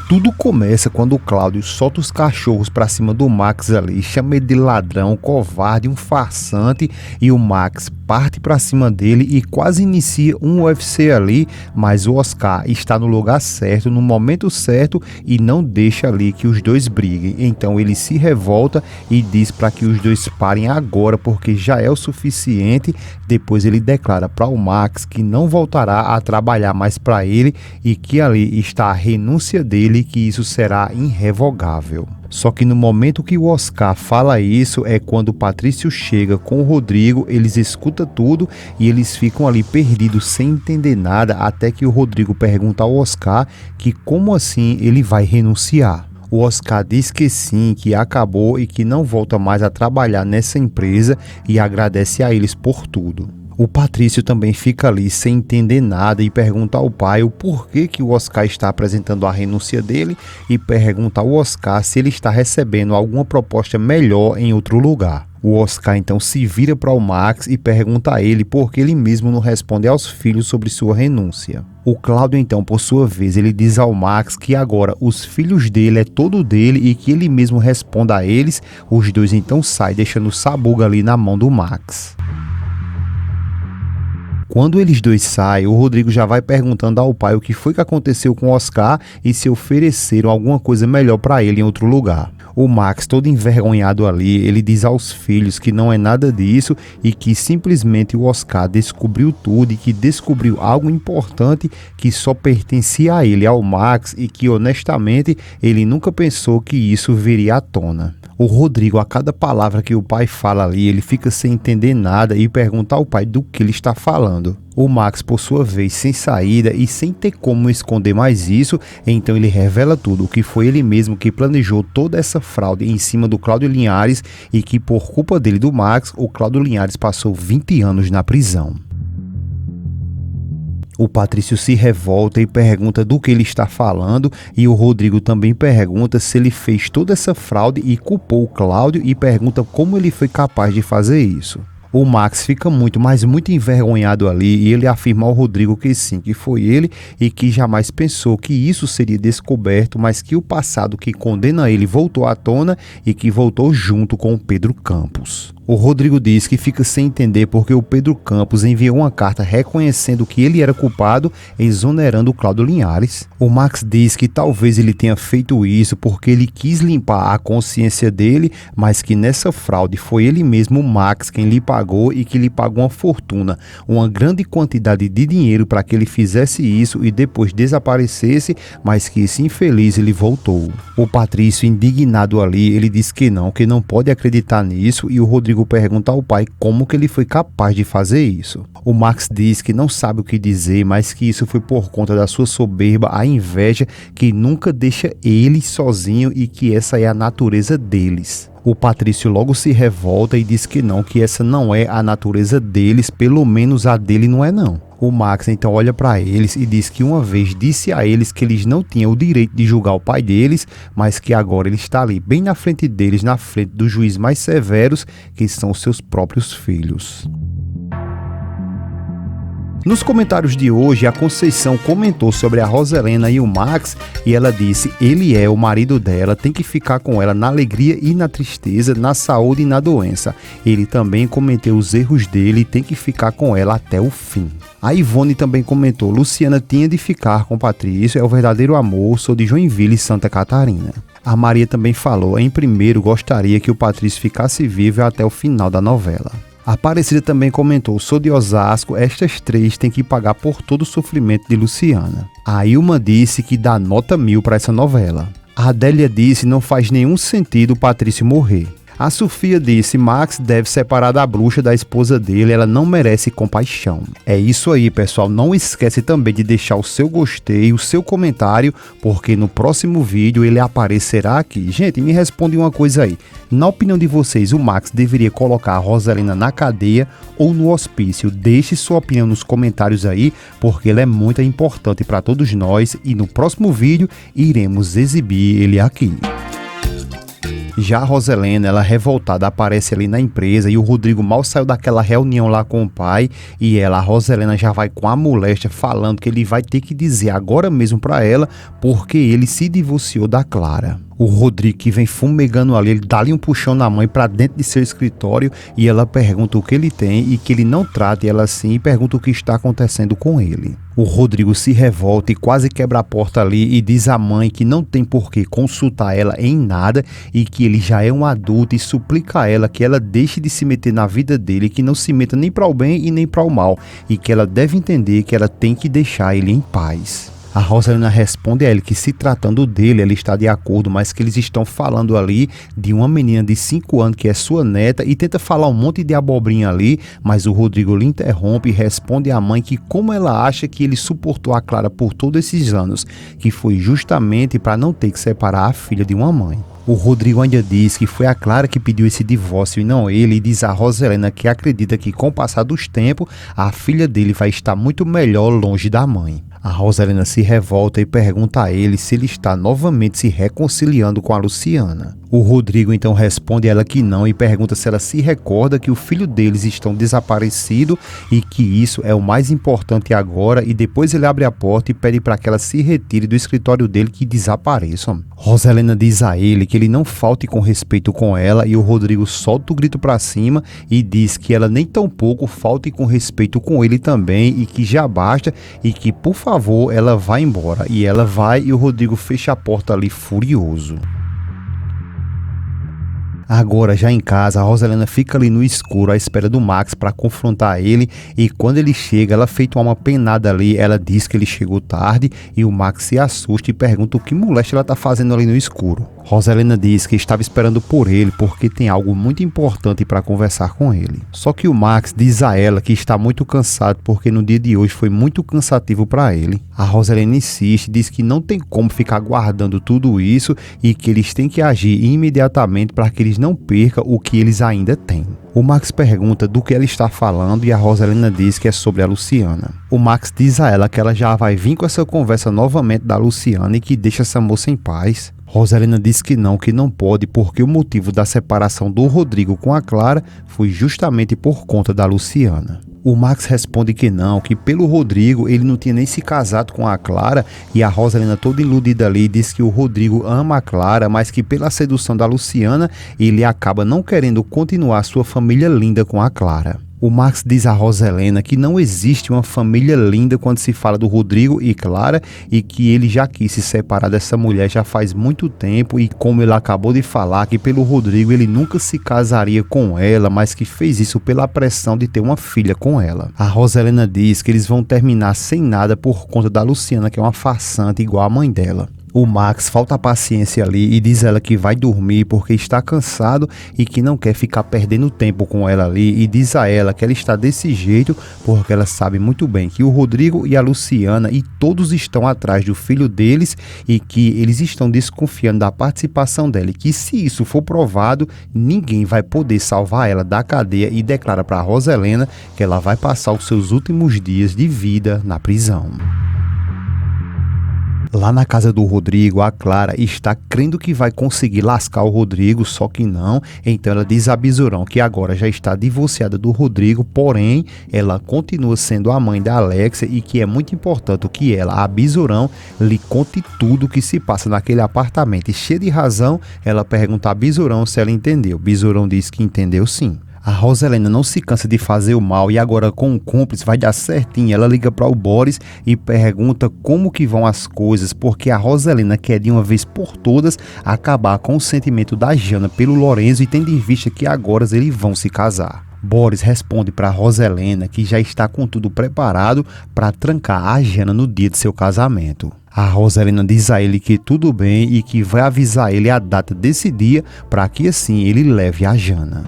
Tudo começa quando o Cláudio solta os cachorros pra cima do Max ali, chama ele de ladrão, covarde, um farsante, e o Max parte pra cima dele e quase inicia um UFC ali, mas o Oscar está no lugar certo, no momento certo, e não deixa ali que os dois briguem. Então ele se revolta e diz para que os dois parem agora, porque já é o suficiente. Depois ele declara para o Max que não voltará a trabalhar mais para ele e que ali está a renúncia dele, que isso será irrevogável. Só que no momento que o Oscar fala isso é quando o Patrício chega com o Rodrigo, eles escutam tudo e eles ficam ali perdidos sem entender nada, até que o Rodrigo pergunta ao Oscar que como assim ele vai renunciar. O Oscar diz que sim, que acabou e que não volta mais a trabalhar nessa empresa e agradece a eles por tudo. O Patrício também fica ali sem entender nada e pergunta ao pai o porquê que o Oscar está apresentando a renúncia dele e pergunta ao Oscar se ele está recebendo alguma proposta melhor em outro lugar. O Oscar então se vira para o Max e pergunta a ele por que ele mesmo não responde aos filhos sobre sua renúncia. O Cláudio então, por sua vez, ele diz ao Max que agora os filhos dele é todo dele e que ele mesmo responda a eles. Os dois então saem deixando o Sabuga ali na mão do Max. Quando eles dois saem, o Rodrigo já vai perguntando ao pai o que foi que aconteceu com o Oscar e se ofereceram alguma coisa melhor para ele em outro lugar. O Max, todo envergonhado ali, ele diz aos filhos que não é nada disso e que simplesmente o Oscar descobriu tudo e que descobriu algo importante que só pertencia a ele, ao Max, e que honestamente ele nunca pensou que isso viria à tona. O Rodrigo, a cada palavra que o pai fala ali, ele fica sem entender nada e pergunta ao pai do que ele está falando. O Max, por sua vez, sem saída e sem ter como esconder mais isso, então ele revela tudo, que foi ele mesmo que planejou toda essa fraude em cima do Cláudio Linhares e que por culpa dele, do Max, o Cláudio Linhares passou 20 anos na prisão. O Patrício se revolta e pergunta do que ele está falando e o Rodrigo também pergunta se ele fez toda essa fraude e culpou o Cláudio e pergunta como ele foi capaz de fazer isso. O Max fica muito envergonhado ali e ele afirma ao Rodrigo que sim, que foi ele e que jamais pensou que isso seria descoberto, mas que o passado que condena ele voltou à tona e que voltou junto com o Pedro Campos. O Rodrigo diz que fica sem entender porque o Pedro Campos enviou uma carta reconhecendo que ele era culpado, exonerando o Cláudio Linhares. O Max diz que talvez ele tenha feito isso porque ele quis limpar a consciência dele, mas que nessa fraude foi ele mesmo, o Max, quem lhe pagou e que lhe pagou uma fortuna, uma grande quantidade de dinheiro para que ele fizesse isso e depois desaparecesse, mas que esse infeliz ele voltou. O Patrício, indignado ali, ele diz que não pode acreditar nisso e o Rodrigo pergunta ao pai como que ele foi capaz de fazer isso. O Max diz que não sabe o que dizer, mas que isso foi por conta da sua soberba, a inveja que nunca deixa ele sozinho e que essa é a natureza deles. O Patrício logo se revolta e diz que essa não é a natureza deles, pelo menos a dele não é não. O Max então olha para eles e diz que uma vez disse a eles que eles não tinham o direito de julgar o pai deles, mas que agora ele está ali bem na frente deles, na frente dos juízes mais severos, que são seus próprios filhos. Nos comentários de hoje, a Conceição comentou sobre a Roselena e o Max e ela disse: ele é o marido dela, tem que ficar com ela na alegria e na tristeza, na saúde e na doença. Ele também cometeu os erros dele e tem que ficar com ela até o fim. A Ivone também comentou: Luciana tinha de ficar com Patrício, é o verdadeiro amor, sou de Joinville, Santa Catarina. A Maria também falou: em primeiro, gostaria que o Patrício ficasse vivo até o final da novela. A Aparecida também comentou: sou de Osasco, estas três têm que pagar por todo o sofrimento de Luciana. A Ilma disse que dá nota 1000 para essa novela. A Adélia disse: não faz nenhum sentido o Patrício morrer. A Sofia disse: Max deve separar da bruxa da esposa dele, ela não merece compaixão. É isso aí, pessoal. Não esquece também de deixar o seu gostei, o seu comentário, porque no próximo vídeo ele aparecerá aqui. Gente, me responde uma coisa aí. Na opinião de vocês, o Max deveria colocar a Roselena na cadeia ou no hospício? Deixe sua opinião nos comentários aí, porque ela é muito importante para todos nós e no próximo vídeo iremos exibir ele aqui. Já a Roselena, ela revoltada, aparece ali na empresa e o Rodrigo mal saiu daquela reunião lá com o pai e a Roselena já vai com a moléstia falando que ele vai ter que dizer agora mesmo pra ela porque ele se divorciou da Clara. O Rodrigo, que vem fumegando ali, ele dá-lhe um puxão na mãe pra dentro de seu escritório e ela pergunta o que ele tem e que ele não trate ela assim e pergunta o que está acontecendo com ele. O Rodrigo se revolta e quase quebra a porta ali e diz à mãe que não tem por que consultar ela em nada e que ele já é um adulto e suplica a ela que ela deixe de se meter na vida dele, que não se meta nem para o bem e nem para o mal e que ela deve entender que ela tem que deixar ele em paz. A Roselena responde a ele que se tratando dele, ela está de acordo, mas que eles estão falando ali de uma menina de 5 anos que é sua neta e tenta falar um monte de abobrinha ali, mas o Rodrigo lhe interrompe e responde à mãe que como ela acha que ele suportou a Clara por todos esses anos, que foi justamente para não ter que separar a filha de uma mãe. O Rodrigo ainda diz que foi a Clara que pediu esse divórcio e não ele, e diz a Roselena que acredita que com o passar dos tempos, a filha dele vai estar muito melhor longe da mãe. A Roselena se revolta e pergunta a ele se ele está novamente se reconciliando com a Luciana. O Rodrigo então responde a ela que não e pergunta se ela se recorda que o filho deles estão desaparecido e que isso é o mais importante agora, e depois ele abre a porta e pede para que ela se retire do escritório dele, que desapareçam. Roselena diz a ele que ele não falte com respeito com ela e o Rodrigo solta o grito para cima e diz que ela nem tampouco falte com respeito com ele também e que já basta e que por favor ela vá embora. E ela vai e o Rodrigo fecha a porta ali furioso. Agora, já em casa, a Roselena fica ali no escuro à espera do Max para confrontar ele e quando ele chega, ela feita uma penada ali, ela diz que ele chegou tarde e o Max se assusta e pergunta o que moléstia ela tá fazendo ali no escuro. Roselena diz que estava esperando por ele porque tem algo muito importante para conversar com ele. Só que o Max diz a ela que está muito cansado porque no dia de hoje foi muito cansativo para ele. A Roselena insiste, diz que não tem como ficar guardando tudo isso e que eles têm que agir imediatamente para que eles não percam o que eles ainda têm. O Max pergunta do que ela está falando e a Roselena diz que é sobre a Luciana. O Max diz a ela que ela já vai vir com essa conversa novamente da Luciana e que deixa essa moça em paz. Roselena diz que não pode porque o motivo da separação do Rodrigo com a Clara foi justamente por conta da Luciana. O Max responde que pelo Rodrigo ele não tinha nem se casado com a Clara e a Roselena toda iludida ali diz que o Rodrigo ama a Clara, mas que pela sedução da Luciana ele acaba não querendo continuar sua família linda com a Clara. O Max diz a Roselena que não existe uma família linda quando se fala do Rodrigo e Clara e que ele já quis se separar dessa mulher já faz muito tempo e como ele acabou de falar que pelo Rodrigo ele nunca se casaria com ela, mas que fez isso pela pressão de ter uma filha com ela. A Roselena diz que eles vão terminar sem nada por conta da Luciana, que é uma farsante igual a mãe dela. O Max falta a paciência ali e diz a ela que vai dormir porque está cansado e que não quer ficar perdendo tempo com ela ali e diz a ela que ela está desse jeito porque ela sabe muito bem que o Rodrigo e a Luciana e todos estão atrás do filho deles e que eles estão desconfiando da participação dela e que se isso for provado, ninguém vai poder salvar ela da cadeia e declara para a Roselena que ela vai passar os seus últimos dias de vida na prisão. Lá na casa do Rodrigo, a Clara está crendo que vai conseguir lascar o Rodrigo, só que não. Então ela diz a Besourão que agora já está divorciada do Rodrigo, porém ela continua sendo a mãe da Alexia e que é muito importante que ela, a Besourão, lhe conte tudo o que se passa naquele apartamento. E cheia de razão, ela pergunta a Besourão se ela entendeu. Besourão diz que entendeu sim. A Roselena não se cansa de fazer o mal e agora com o cúmplice vai dar certinho. Ela liga para o Boris e pergunta como que vão as coisas, porque a Roselena quer de uma vez por todas acabar com o sentimento da Jana pelo Lorenzo e tendo em vista que agora eles vão se casar. Boris responde para Roselena que já está com tudo preparado para trancar a Jana no dia de seu casamento. A Roselena diz a ele que tudo bem e que vai avisar ele a data desse dia para que assim ele leve a Jana.